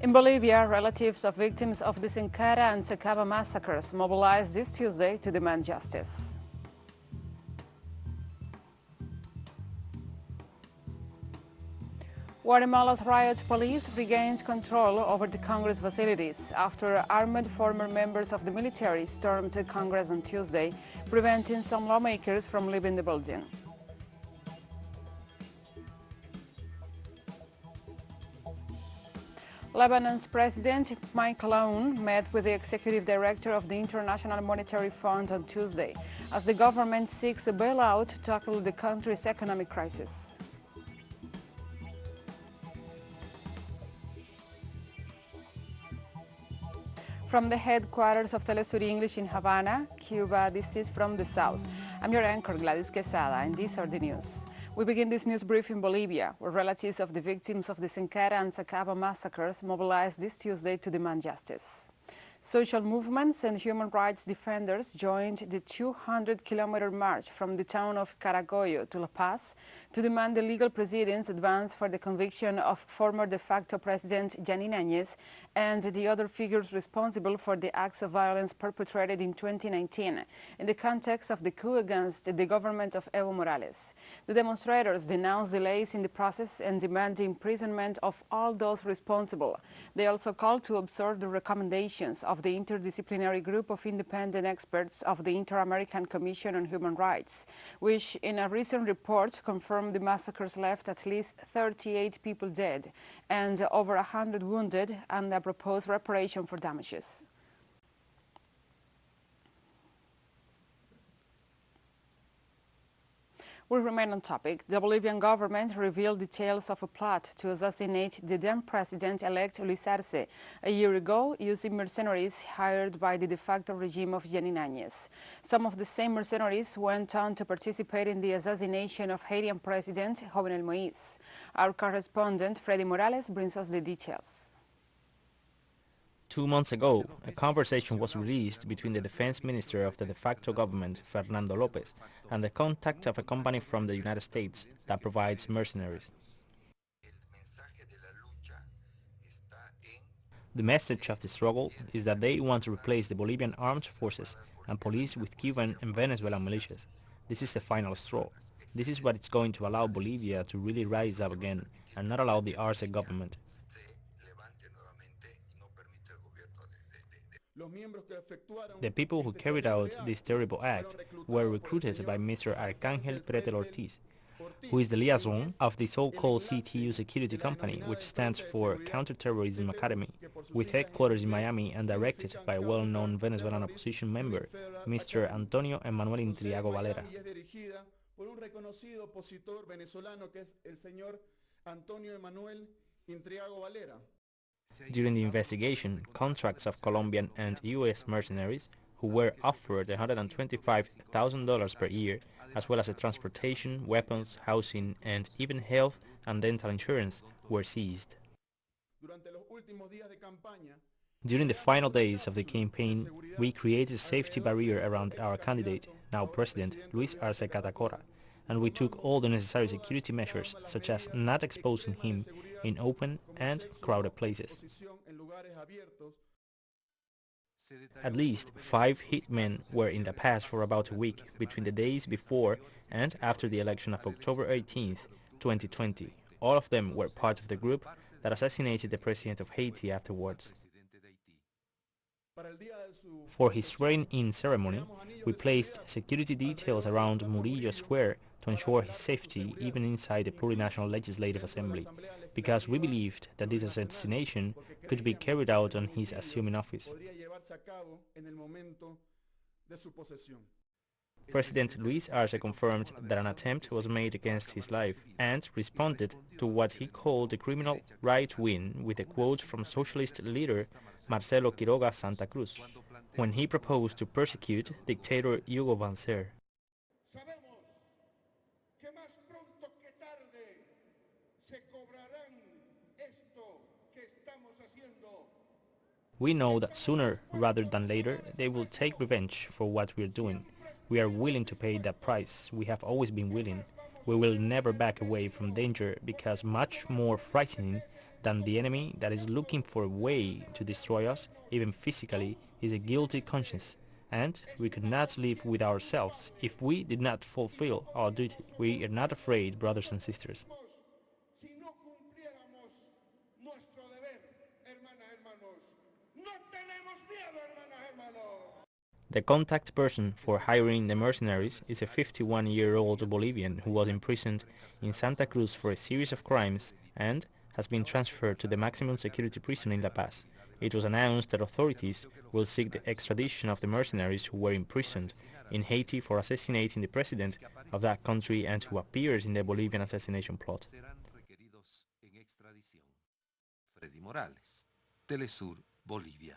In Bolivia, relatives of victims of the Senkata and Sacaba massacres mobilized this Tuesday to demand justice. Guatemala's riot police regained control over the Congress facilities after armed former members of the military stormed the Congress on Tuesday, preventing some lawmakers from leaving the building. Lebanon's President Mike Laoun met with the executive director of the International Monetary Fund on Tuesday as the government seeks a bailout to tackle the country's economic crisis. From the headquarters of Telesur English in Havana, Cuba, this is From the South. I'm your anchor, Gladys Quesada, and these are the news. We begin this news brief in Bolivia, where relatives of the victims of the Senkata and Sacaba massacres mobilized this Tuesday to demand justice. Social movements and human rights defenders joined the 200-kilometer march from the town of Caracollo to La Paz to demand the legal proceedings advanced for the conviction of former de facto President Janine Áñez and the other figures responsible for the acts of violence perpetrated in 2019 in the context of the coup against the government of Evo Morales. The demonstrators denounced delays in the process and demand the imprisonment of all those responsible. They also called to observe the recommendations of the interdisciplinary group of independent experts of the Inter-American Commission on Human Rights, which in a recent report confirmed the massacres left at least 38 people dead and over 100 wounded, and a proposed reparation for damages. We remain on topic. The Bolivian government revealed details of a plot to assassinate the then president-elect Luis Arce a year ago using mercenaries hired by the de facto regime of Janine Áñez. Some of the same mercenaries went on to participate in the assassination of Haitian President Jovenel Moïse. Our correspondent, Freddy Morales, brings us the details. 2 months ago, a conversation was released between the defense minister of the de facto government, Fernando López, and the contact of a company from the United States that provides mercenaries. The message of the struggle is that they want to replace the Bolivian armed forces and police with Cuban and Venezuelan militias. This is the final straw. This is what is going to allow Bolivia to really rise up again and not allow the Arce government. The people who carried out this terrible act were recruited by Mr. Arcángel Pretel Ortiz, who is the liaison of the so-called CTU security company, which stands for Counterterrorism Academy, with headquarters in Miami and directed by a well-known Venezuelan opposition member, Mr. Antonio Emanuel Intriago Valera. During the investigation, contracts of Colombian and U.S. mercenaries, who were offered $125,000 per year, as well as a transportation, weapons, housing, and even health and dental insurance, were seized. During the final days of the campaign, we created a safety barrier around our candidate, now President Luis Arce Catacora, and we took all the necessary security measures, such as not exposing him in open and crowded places. At least 5 hitmen were in La Paz for about a week between the days before and after the election of October 18, 2020. All of them were part of the group that assassinated the president of Haiti afterwards. For his swearing-in ceremony, we placed security details around Murillo Square to ensure his safety even inside the Plurinational Legislative Assembly, because we believed that this assassination could be carried out on his assuming office. President Luis Arce confirmed that an attempt was made against his life and responded to what he called the criminal right wing with a quote from socialist leader Marcelo Quiroga Santa Cruz, when he proposed to persecute dictator Hugo Banzer. We know that sooner rather than later they will take revenge for what we are doing. We are willing to pay that price. We have always been willing. We will never back away from danger, because much more frightening than the enemy that is looking for a way to destroy us, even physically, is a guilty conscience. And we could not live with ourselves if we did not fulfill our duty. We are not afraid, brothers and sisters. The contact person for hiring the mercenaries is a 51-year-old Bolivian who was imprisoned in Santa Cruz for a series of crimes and has been transferred to the maximum security prison in La Paz. It was announced that authorities will seek the extradition of the mercenaries who were imprisoned in Haiti for assassinating the president of that country and who appears in the Bolivian assassination plot. Telesur, Bolivia.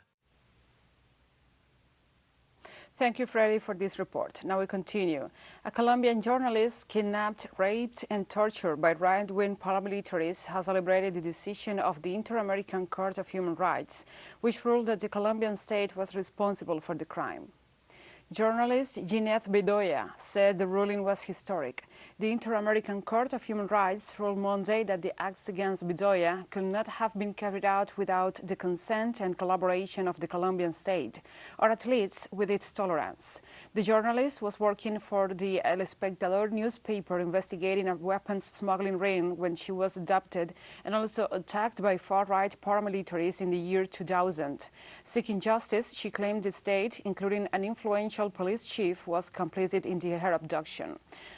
Thank you, Freddy, for this report. Now we continue. A Colombian journalist kidnapped, raped, and tortured by right-wing paramilitaries has celebrated the decision of the Inter-American Court of Human Rights, which ruled that the Colombian state was responsible for the crime. Journalist Ginette Bedoya said the ruling was historic. The Inter-American Court of Human Rights ruled Monday that the acts against Bedoya could not have been carried out without the consent and collaboration of the Colombian state, or at least with its tolerance. The journalist was working for the El Espectador newspaper investigating a weapons smuggling ring when she was abducted and also attacked by far-right paramilitaries in the year 2000. Seeking justice, she claimed the state, including an influential police chief, was complicit in her abduction.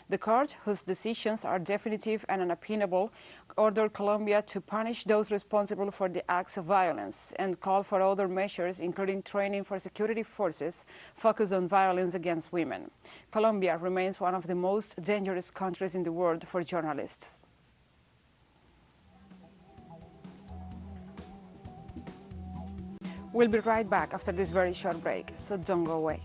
The court, whose decisions are definitive and unappealable, ordered Colombia to punish those responsible for the acts of violence and called for other measures, including training for security forces focused on violence against women. Colombia remains one of the most dangerous countries in the world for journalists. We'll be right back after this very short break, so don't go away.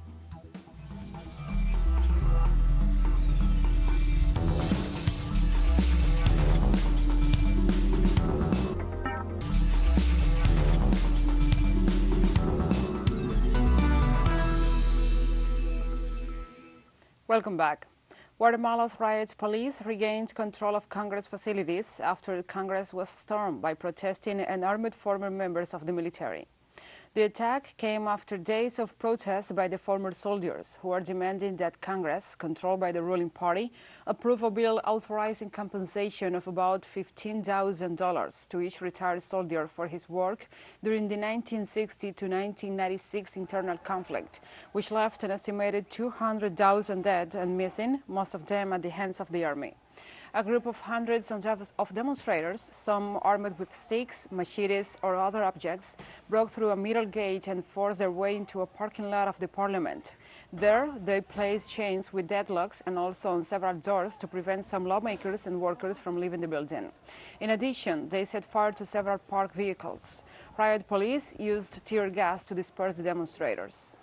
Welcome back. Guatemala's riot police regained control of Congress facilities after Congress was stormed by protesting and armed former members of the military. The attack came after days of protests by the former soldiers, who are demanding that Congress, controlled by the ruling party, approve a bill authorizing compensation of about $15,000 to each retired soldier for his work during the 1960 to 1996 internal conflict, which left an estimated 200,000 dead and missing, most of them at the hands of the army. A group of hundreds of demonstrators, some armed with sticks, machetes, or other objects, broke through a middle gate and forced their way into a parking lot of the parliament. There, they placed chains with deadlocks and also on several doors to prevent some lawmakers and workers from leaving the building. In addition, they set fire to several parked vehicles. Riot police used tear gas to disperse the demonstrators.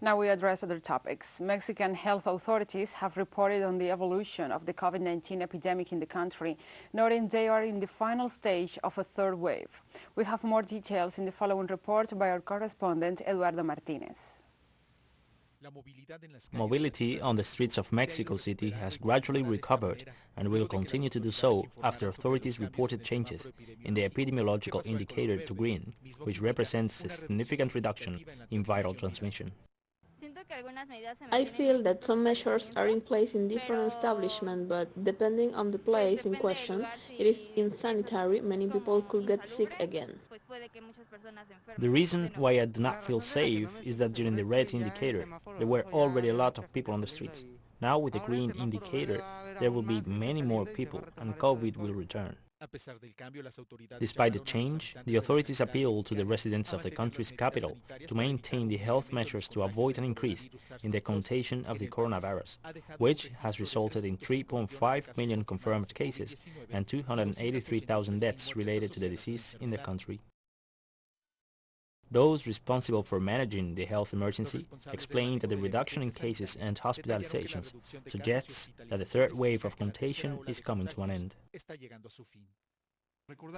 Now we address other topics. Mexican health authorities have reported on the evolution of the COVID-19 epidemic in the country, noting they are in the final stage of a third wave. We have more details in the following report by our correspondent, Eduardo Martinez. Mobility on the streets of Mexico City has gradually recovered and will continue to do so after authorities reported changes in the epidemiological indicator to green, which represents a significant reduction in viral transmission. I feel that some measures are in place in different establishments, but depending on the place in question, it is insanitary. Many people could get sick again. The reason why I do not feel safe is that during the red indicator, there were already a lot of people on the streets. Now with the green indicator, there will be many more people and COVID will return. Despite the change, the authorities appeal to the residents of the country's capital to maintain the health measures to avoid an increase in the contagion of the coronavirus, which has resulted in 3.5 million confirmed cases and 283,000 deaths related to the disease in the country. Those responsible for managing the health emergency explained that the reduction in cases and hospitalizations suggests that the third wave of contagion is coming to an end.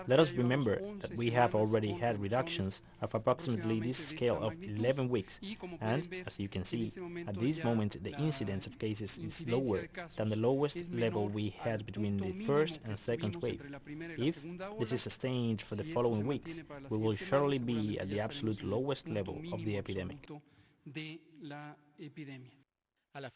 Let us remember that we have already had reductions of approximately this scale of 11 weeks, and, as you can see, at this moment the incidence of cases is lower than the lowest level we had between the first and second wave. If this is sustained for the following weeks, we will surely be at the absolute lowest level of the epidemic.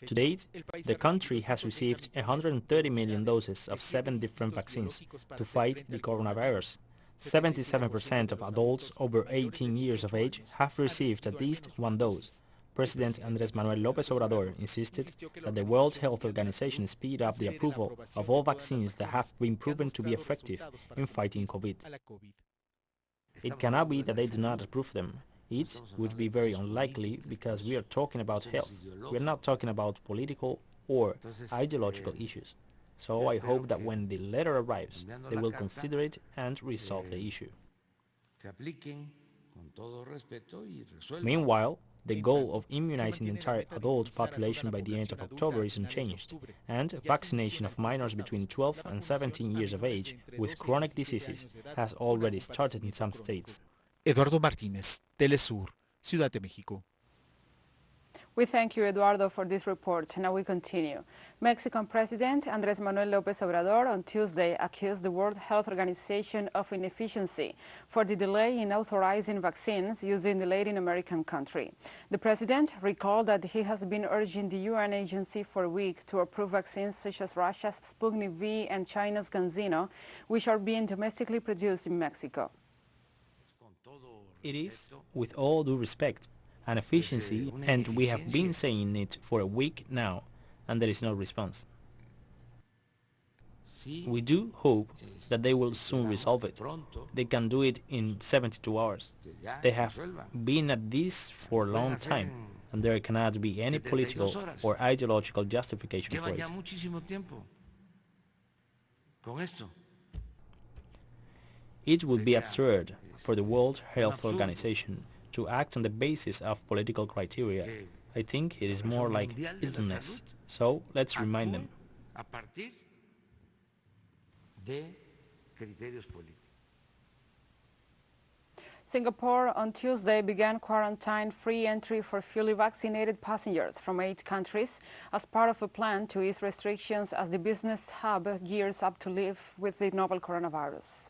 To date, the country has received 130 million doses of 7 different vaccines to fight the coronavirus. 77% of adults over 18 years of age have received at least one dose. President Andrés Manuel López Obrador insisted that the World Health Organization speed up the approval of all vaccines that have been proven to be effective in fighting COVID. It cannot be that they do not approve them. It would be very unlikely because we are talking about health. We are not talking about political or ideological issues. So I hope that when the letter arrives, they will consider it and resolve the issue. Meanwhile, the goal of immunizing the entire adult population by the end of October is unchanged, and vaccination of minors between 12 and 17 years of age with chronic diseases has already started in some states. Eduardo Martínez, Telesur, Ciudad de México. We thank you, Eduardo, for this report. Now we continue. Mexican President Andrés Manuel López Obrador on Tuesday accused the World Health Organization of inefficiency for the delay in authorizing vaccines used in the Latin American country. The president recalled that he has been urging the UN agency for a week to approve vaccines such as Russia's Sputnik V and China's CanSino, which are being domestically produced in Mexico. It is, with all due respect, an efficiency, and we have been saying it for a week now, and there is no response. We do hope that they will soon resolve it. They can do it in 72 hours. They have been at this for a long time, and there cannot be any political or ideological justification for it. It would be absurd for the World Health Organization to act on the basis of political criteria. I think it is more like idleness. So let's remind them. Singapore on Tuesday began quarantine-free entry for fully vaccinated passengers from 8 countries as part of a plan to ease restrictions as the business hub gears up to live with the novel coronavirus.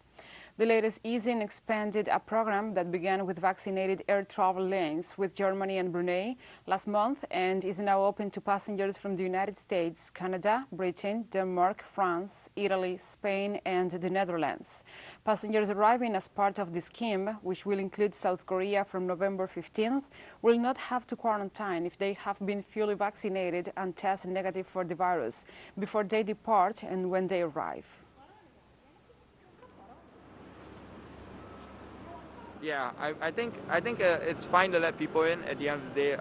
The latest easing expanded a program that began with vaccinated air travel lanes with Germany and Brunei last month and is now open to passengers from the United States, Canada, Britain, Denmark, France, Italy, Spain, and the Netherlands. Passengers arriving as part of the scheme, which will include South Korea from November 15th, will not have to quarantine if they have been fully vaccinated and test negative for the virus before they depart and when they arrive. Yeah, I think it's fine to let people in at the end of the day.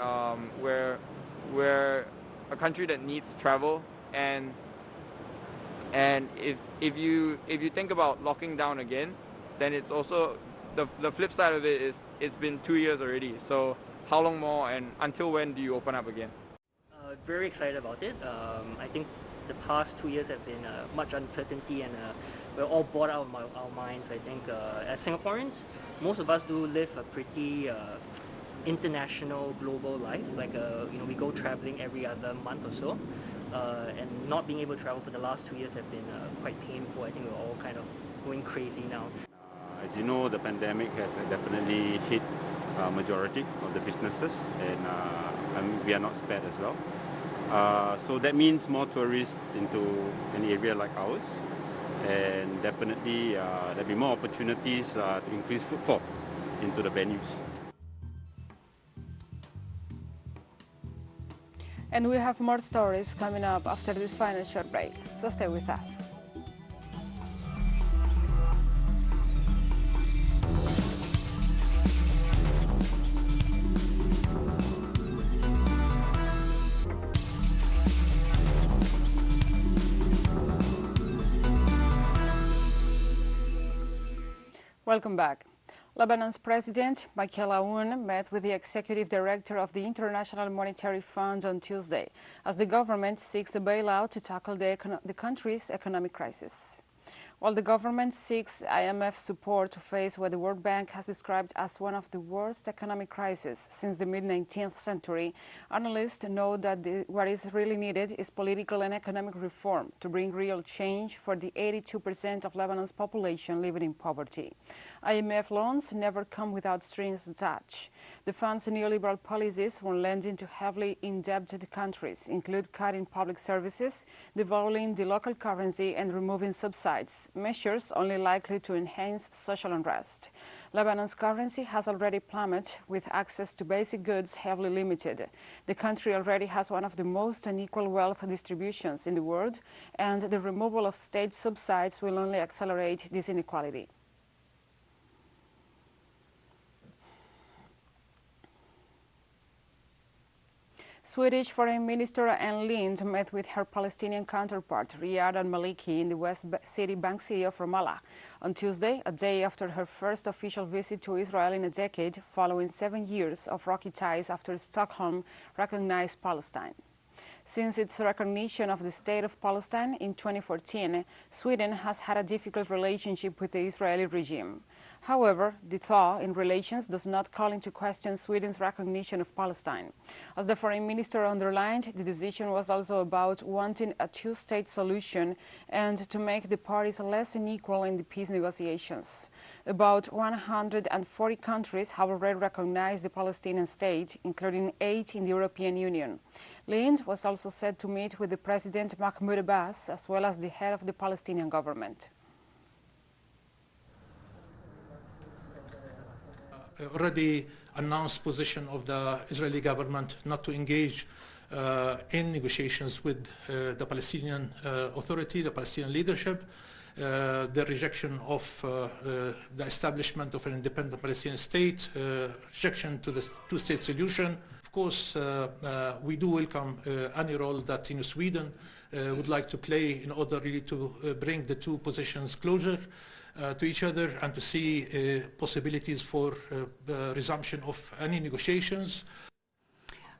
We're a country that needs travel, and if you think about locking down again, then it's also the flip side of it is it's been 2 years already. So how long more, and until when do you open up again? Very excited about it. I think the past 2 years have been much uncertainty, and we're all bored out of our minds. I think as Singaporeans, most of us do live a pretty international, global life. Like we go traveling every other month or so, and not being able to travel for the last 2 years have been quite painful. I think we're all kind of going crazy now. As you know, the pandemic has definitely hit majority of the businesses, and we are not spared as well. So that means more tourists into an area like ours, and definitely there'll be more opportunities to increase footfall into the venues. And we have more stories coming up after this final short break, so stay with us. Welcome back. Lebanon's President Michael Aoun met with the executive director of the International Monetary Fund on Tuesday as the government seeks a bailout to tackle the country's economic crisis. While the government seeks IMF support to face what the World Bank has described as one of the worst economic crises since the mid-19th century, analysts know that what is really needed is political and economic reform to bring real change for the 82% of Lebanon's population living in poverty. IMF loans never come without strings attached. The fund's neoliberal policies when lending to heavily indebted countries include cutting public services, devaluing the local currency, and removing subsidies, measures only likely to enhance social unrest. Lebanon's currency has already plummeted, with access to basic goods heavily limited. The country already has one of the most unequal wealth distributions in the world, and the removal of state subsidies will only accelerate this inequality. Swedish Foreign Minister Ann Linde met with her Palestinian counterpart Riyad al-Maliki in the West Bank city of Ramallah on Tuesday, a day after her first official visit to Israel in a decade, following 7 years of rocky ties after Stockholm recognized Palestine. Since its recognition of the State of Palestine in 2014, Sweden has had a difficult relationship with the Israeli regime. However, the thaw in relations does not call into question Sweden's recognition of Palestine. As the foreign minister underlined, the decision was also about wanting a two-state solution and to make the parties less unequal in the peace negotiations. About 140 countries have already recognized the Palestinian state, including 8 in the European Union. Linde was also said to meet with the President Mahmoud Abbas, as well as the head of the Palestinian government. Already announced position of the Israeli government not to engage in negotiations with the Palestinian Authority, the Palestinian leadership, the rejection of the establishment of an independent Palestinian state, rejection to the two-state solution. Of course, we do welcome any role that Sweden would like to play in order really to bring the two positions closer to each other and to see possibilities for resumption of any negotiations.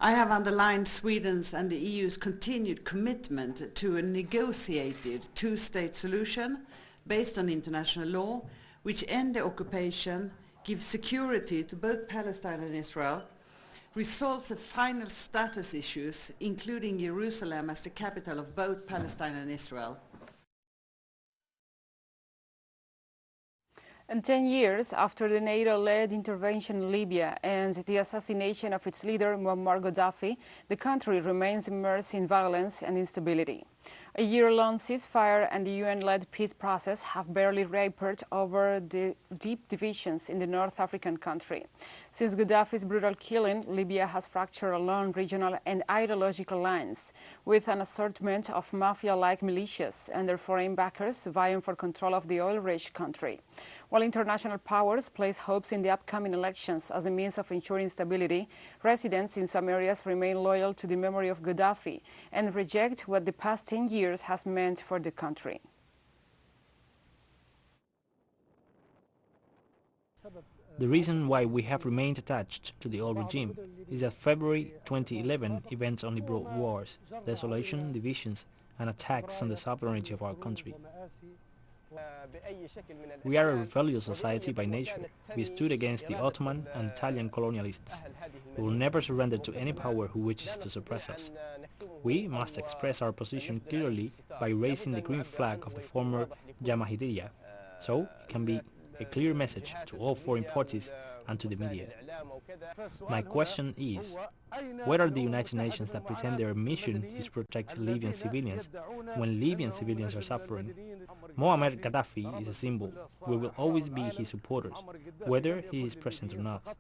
I have underlined Sweden's and the EU's continued commitment to a negotiated two-state solution based on international law, which ends the occupation, gives security to both Palestine and Israel, resolves the final status issues, including Jerusalem as the capital of both Palestine and Israel. And 10 years after the NATO-led intervention in Libya and the assassination of its leader Muammar Gaddafi, the country remains immersed in violence and instability. A year-long ceasefire and the UN-led peace process have barely repaired over the deep divisions in the North African country. Since Gaddafi's brutal killing, Libya has fractured along regional and ideological lines, with an assortment of mafia-like militias and their foreign backers vying for control of the oil-rich country. While international powers place hopes in the upcoming elections as a means of ensuring stability, residents in some areas remain loyal to the memory of Gaddafi and reject what the past 10 years has meant for the country. The reason why we have remained attached to the old regime is that February 2011 events only brought wars, desolation, divisions, and attacks on the sovereignty of our country. We are a rebellious society by nature. We stood against the Ottoman and Italian colonialists. We will never surrender to any power who wishes to suppress us. We must express our position clearly by raising the green flag of the former Jamahiriya, so it can be a clear message to all foreign parties and to the media. My question is, where are the United Nations that pretend their mission is to protect Libyan civilians when Libyan civilians are suffering? Muammar Gaddafi is a symbol. We will always be his supporters, whether he is present or not.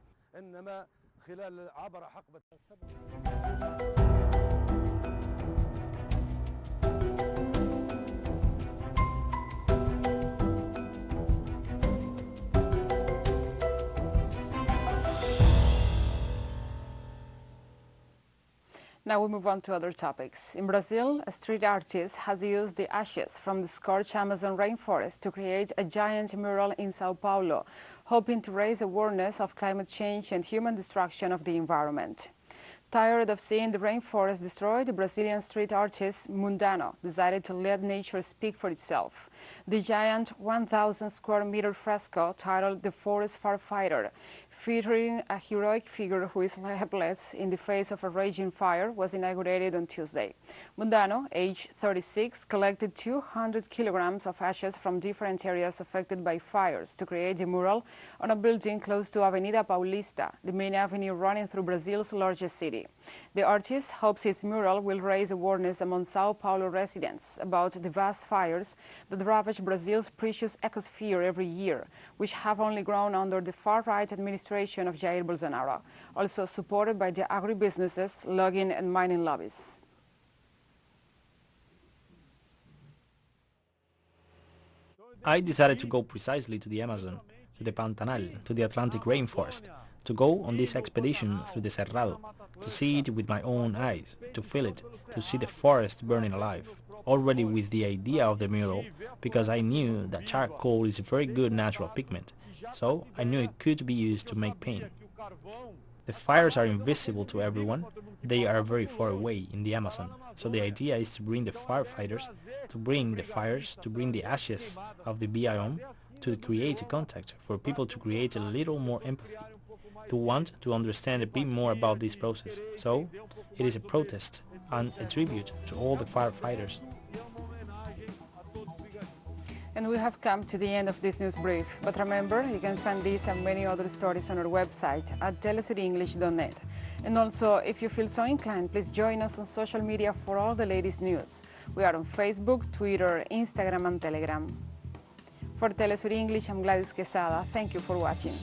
Now we move on to other topics. In Brazil, a street artist has used the ashes from the scorched Amazon rainforest to create a giant mural in Sao Paulo, hoping to raise awareness of climate change and human destruction of the environment. Tired of seeing the rainforest destroyed, the Brazilian street artist Mundano decided to let nature speak for itself. The giant 1,000 square meter fresco, titled The Forest Firefighter, featuring a heroic figure who is helpless in the face of a raging fire, was inaugurated on Tuesday. Mundano, aged 36, collected 200 kilograms of ashes from different areas affected by fires to create a mural on a building close to Avenida Paulista, the main avenue running through Brazil's largest city. The artist hopes his mural will raise awareness among Sao Paulo residents about the vast fires that ravage Brazil's precious ecosphere every year, which have only grown under the far-right administration of Jair Bolsonaro, also supported by the agribusinesses, logging and mining lobbies. I decided to go precisely to the Amazon, to the Pantanal, to the Atlantic rainforest, to go on this expedition through the Cerrado, to see it with my own eyes, to feel it, to see the forest burning alive, already with the idea of the mural, because I knew that charcoal is a very good natural pigment, so I knew it could be used to make paint. The fires are invisible to everyone, they are very far away in the Amazon, so the idea is to bring the firefighters, to bring the fires, to bring the ashes of the biome, to create a contact, for people to create a little more empathy, to want to understand a bit more about this process. So, it is a protest and a tribute to all the firefighters. And we have come to the end of this news brief. But remember, you can find these and many other stories on our website at telesurenglish.net. And also, if you feel so inclined, please join us on social media for all the latest news. We are on Facebook, Twitter, Instagram, and Telegram. For Telesur English, I'm Gladys Quesada. Thank you for watching.